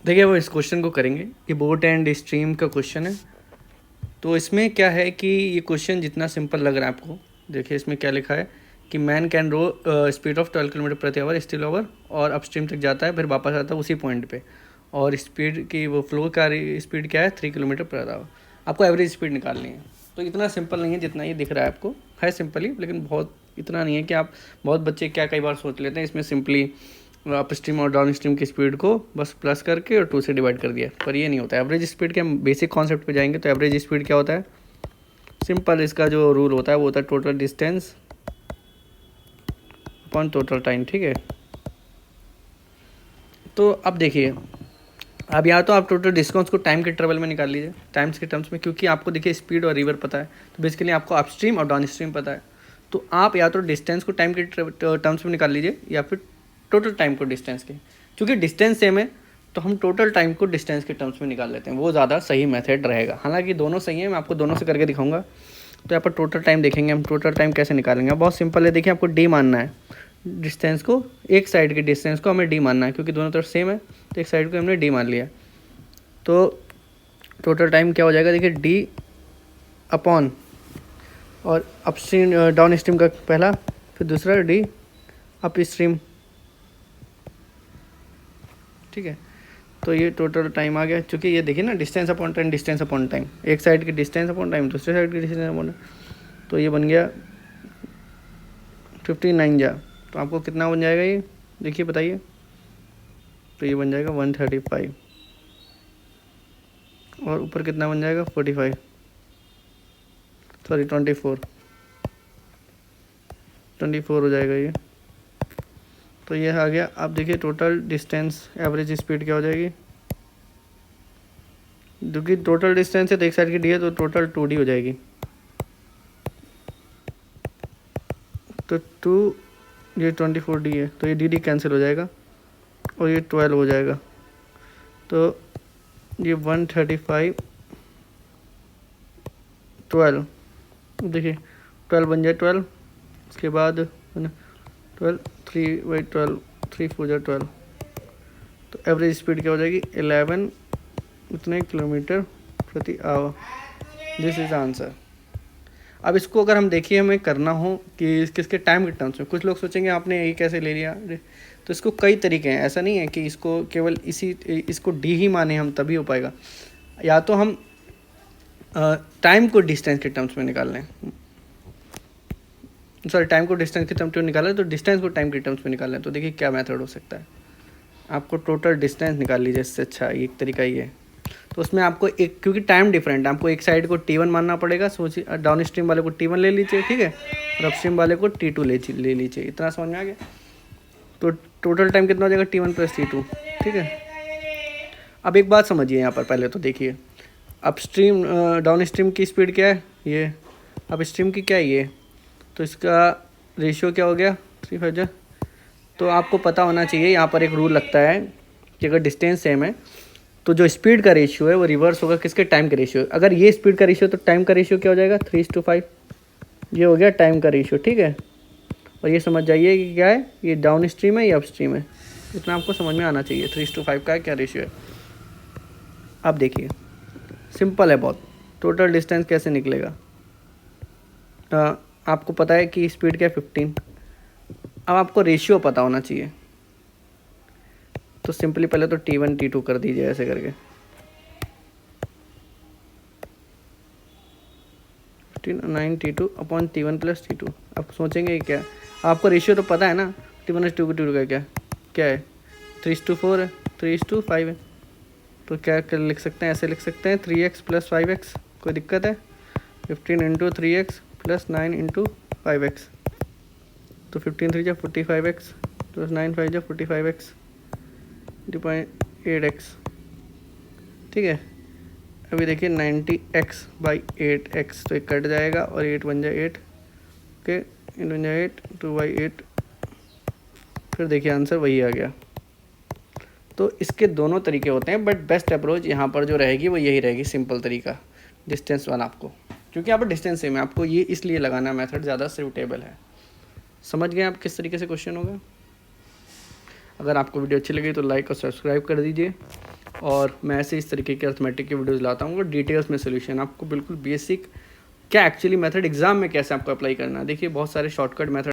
देखिए वो इस क्वेश्चन को करेंगे, ये बोट एंड स्ट्रीम का क्वेश्चन है। तो इसमें क्या है कि ये क्वेश्चन जितना सिंपल लग रहा है आपको, देखिए इसमें क्या लिखा है कि man can row speed of 12 kilometre प्रति आवर स्टिल ओवर, और अपस्ट्रीम तक जाता है फिर वापस आता है उसी पॉइंट पे, और स्पीड की वो फ्लो का स्पीड क्या है 3 किलोमीटर पर आवर। आपको एवरेज स्पीड निकालनी है। तो इतना सिंपल नहीं है जितना ये दिख रहा है आपको, है सिंपल ही, लेकिन बहुत इतना नहीं है कि आप, बहुत बच्चे क्या कई बार सोच लेते हैं इसमें सिंपली अप स्ट्रीम और डाउन स्ट्रीम की स्पीड को बस प्लस करके और 2 से डिवाइड कर दिया, पर ये नहीं होता। एवरेज स्पीड के हम बेसिक कॉन्सेप्ट पे जाएंगे। तो एवरेज स्पीड क्या होता है, सिंपल इसका जो रूल होता है वो होता है total distance upon total time, ठीक है। तो अब देखिए, अब यहाँ तो आप टोटल डिस्टेंस को टाइम के ट्रेवल में निकाल लीजिए, टाइम्स के टर्म्स में, क्योंकि आपको देखिए स्पीड और रिवर पता है, तो बेसिकली आपको अपस्ट्रीम और डाउन स्ट्रीम पता है। तो आप या तो डिस्टेंस को टाइम के टर्म्स में निकाल लीजिए या फिर टोटल टाइम को डिस्टेंस के। क्योंकि डिस्टेंस सेम है तो हम टोटल टाइम को डिस्टेंस के टर्म्स में निकाल लेते हैं, वो ज़्यादा सही मेथड रहेगा। हालांकि दोनों सही है, मैं आपको दोनों से करके दिखाऊंगा। तो यहाँ पर टोटल टाइम देखेंगे हम, टोटल टाइम कैसे निकालेंगे, बहुत सिंपल है। देखिए आपको डी मानना है, डिस्टेंस को, एक साइड के डिस्टेंस को हमें डी मानना है, क्योंकि दोनों तरफ सेम है तो एक साइड को हमने डी मान लिया। तो टोटल टाइम क्या हो जाएगा, देखिए डी अपॉन, और अप स्ट्रीम डाउन स्ट्रीम का पहला, फिर दूसरा डी अप स्ट्रीम, ठीक है। तो ये टोटल टाइम आ गया, क्योंकि ये देखिए ना distance upon time, distance upon time, एक साइड की डिस्टेंस अपॉन टाइम, दूसरे साइड की डिस्टेंस अपॉन टाइम। तो ये बन गया 59 जा, तो आपको कितना बन जाएगा ये, देखिए बताइए। तो ये बन जाएगा 135, और ऊपर कितना बन जाएगा 45, सॉरी 24 हो जाएगा ये। तो ये आ गया। अब देखिए टोटल डिस्टेंस एवरेज स्पीड क्या हो जाएगी, क्योंकि टोटल डिस्टेंस है तो एक साइड की डी है तो टोटल 2D हो जाएगी। तो 2, ये 24D है तो ये डी कैंसिल हो जाएगा और ये 12 हो जाएगा। तो ये 135 12, देखिए 12 बन जाए 12, उसके बाद 12 3/12, 3 4 जा 12। तो एवरेज स्पीड क्या हो जाएगी 11 उतने किलोमीटर प्रति आवर। This is answer. अब इसको अगर हम देखिए हमें करना हो कि किसके टाइम के टर्म्स में, कुछ लोग सोचेंगे आपने यही कैसे ले लिया, तो इसको कई तरीके हैं। ऐसा नहीं है कि इसको केवल इसको डी ही माने हम तभी हो पाएगा। या तो हम टाइम को डिस्टेंस के टर्म्स में निकाल लें, सॉरी टाइम को डिस्टेंस के टर्म्स में निकालें, तो डिस्टेंस को टाइम के टर्म्स में निकाल लें। तो देखिए क्या मेथड हो सकता है, आपको टोटल डिस्टेंस निकाल लीजिए, इससे अच्छा एक तरीका ये है। तो उसमें आपको एक, क्योंकि टाइम डिफरेंट है, आपको एक साइड को T1 मानना पड़ेगा। सोचिए डाउन स्ट्रीम वाले को T1 ले लीजिए, ठीक है, और अप स्ट्रीम वाले को T2 ले लीजिए। इतना समझ में आ गया। तो टोटल टाइम कितना हो जाएगा T1 + T2, ठीक है। अब एक बात समझिए यहाँ पर, पहले तो देखिए अप स्ट्रीम डाउन स्ट्रीम की स्पीड क्या है, ये अप स्ट्रीम की क्या है ये, तो इसका रेशियो क्या हो गया 3/5। तो आपको पता होना चाहिए, यहाँ पर एक रूल लगता है कि अगर डिस्टेंस सेम है तो जो स्पीड का रेशियो है वो रिवर्स होगा किसके, टाइम का रेशियो। अगर ये स्पीड का रेशियो तो टाइम का रेशियो क्या हो जाएगा 3:5। ये हो गया टाइम का रेशियो, ठीक है। और ये समझ जाइए कि क्या है, ये डाउन स्ट्रीम है या अप स्ट्रीम है, इतना आपको समझ में आना चाहिए। 3:5 का क्या रेशियो है। अब देखिए सिंपल है बहुत, टोटल डिस्टेंस कैसे निकलेगा। आपको पता है कि स्पीड क्या है 15। अब आपको रेशियो पता होना चाहिए, तो सिंपली पहले तो T1 T2 कर दीजिए ऐसे करके, 9 T2 अपॉन T1 + T2। आप सोचेंगे क्या, आपको रेशियो तो पता है ना, T1 + T2 का क्या है 3:4 है, 3:5 है। तो क्या लिख सकते हैं, ऐसे लिख सकते हैं 3x + 5x। कोई दिक्कत है, 15 × 3x + 9 × 5x। तो 15 3 45x + 9 5 45x 8x, ठीक है। अभी देखिए 90x/8x, तो एक कट जाएगा और 8 बन जाए 8, ओके 8 बन जाए 8, 2/8। फिर देखिए आंसर वही आ गया। तो इसके दोनों तरीके होते हैं, बट बेस्ट अप्रोच यहाँ पर जो रहेगी वो यही रहेगी, सिंपल तरीका डिस्टेंस वाला आपको, क्योंकि यहाँ पर डिस्टेंस सेम है, आपको ये इसलिए लगाना मेथड ज़्यादा सूटेबल है। समझ गए आप किस तरीके से क्वेश्चन होगा। अगर आपको वीडियो अच्छी लगी तो लाइक और सब्सक्राइब कर दीजिए। और मैं ऐसे इस तरीके के अर्थमेटिक की वीडियोज़ लाता हूँ, डिटेल्स में सोल्यूशन आपको बिल्कुल बेसिक क्या एक्चुअली मेथड एग्जाम में कैसे आपको अप्लाई करना है। देखिए बहुत सारे शॉर्टकट मेथड